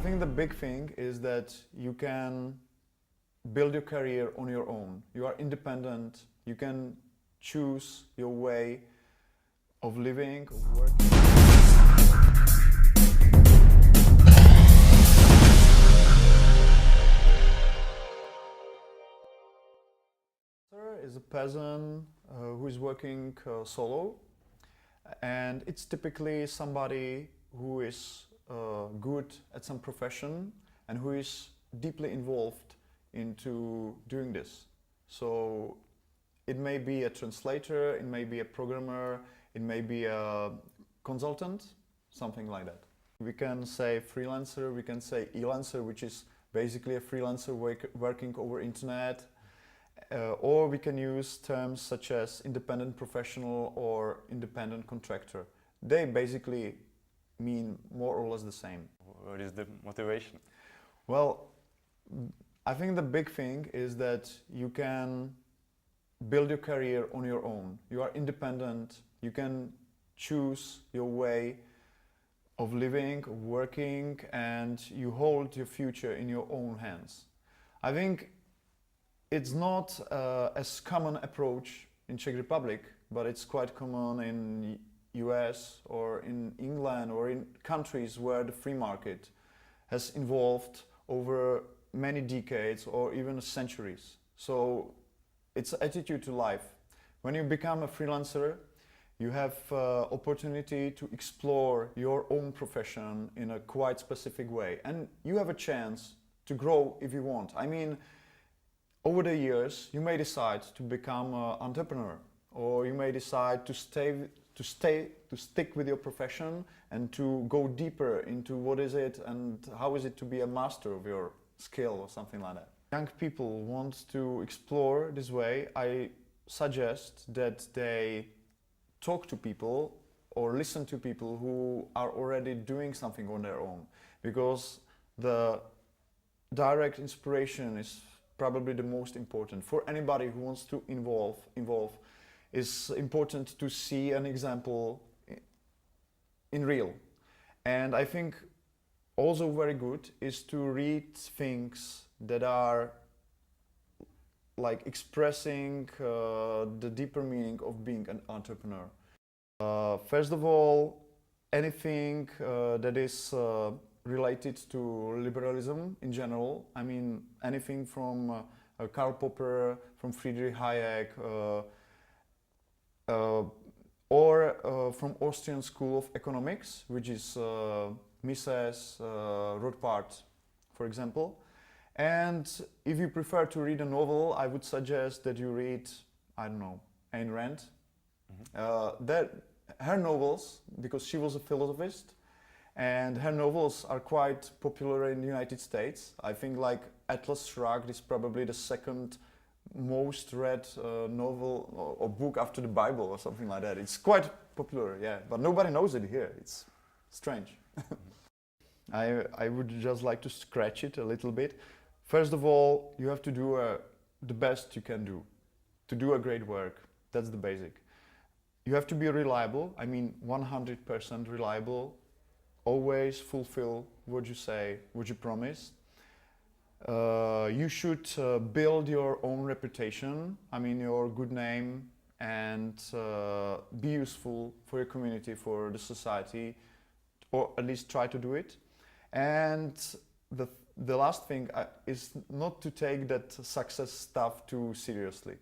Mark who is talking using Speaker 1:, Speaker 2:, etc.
Speaker 1: think the big thing is that you can build your career on your own. You are independent, you can choose your way of living, of working. Is a peasant who is working solo, and it's typically somebody who is good at some profession and who is deeply involved into doing this. So it may be a translator, it may be a programmer, it may be a consultant, something like that. We can say freelancer, we can say e-lancer, which is basically a freelancer working over internet. Or we can use terms such as independent professional or independent contractor. They basically mean more or less the same.
Speaker 2: What is the motivation?
Speaker 1: Well, I think the big thing is that you can build your career on your own. You are independent, you can choose your way of living, of working, and you hold your future in your own hands. I think it's not as common approach in Czech Republic, but it's quite common in US or in England or in countries where the free market has evolved over many decades or even centuries. So it's an attitude to life. When you become a freelancer, you have opportunity to explore your own profession in a quite specific way, and you have a chance to grow if you want. I mean, over the years, you may decide to become an entrepreneur, or you may decide to stick with your profession and to go deeper into what is it and how is it to be a master of your skill or something like that. Young people want to explore this way. I suggest that they talk to people or listen to people who are already doing something on their own, because the direct inspiration is probably the most important. For anybody who wants to involve, it's important to see an example in real. And I think also very good is to read things that are like expressing the deeper meaning of being an entrepreneur. First of all, anything that is related to liberalism in general. I mean, anything from Karl Popper, from Friedrich Hayek, or from Austrian School of Economics, which is Mises, Rothbard, for example. And if you prefer to read a novel, I would suggest that you read, I don't know, Ayn Rand. Her novels, because she was a philosophist, and her novels are quite popular in the United States. I think like Atlas Shrugged is probably the second most read novel or book after the Bible or something like that. It's quite popular, yeah, but nobody knows it here. It's strange. I would just like to scratch it a little bit. First of all, you have to do the best you can do, to do a great work. That's the basic. You have to be reliable, I mean 100% reliable. Always fulfill what you say, what you promise. You should build your own reputation, I mean your good name, and be useful for your community, for the society, or at least try to do it. And the last thing is not to take that success stuff too seriously.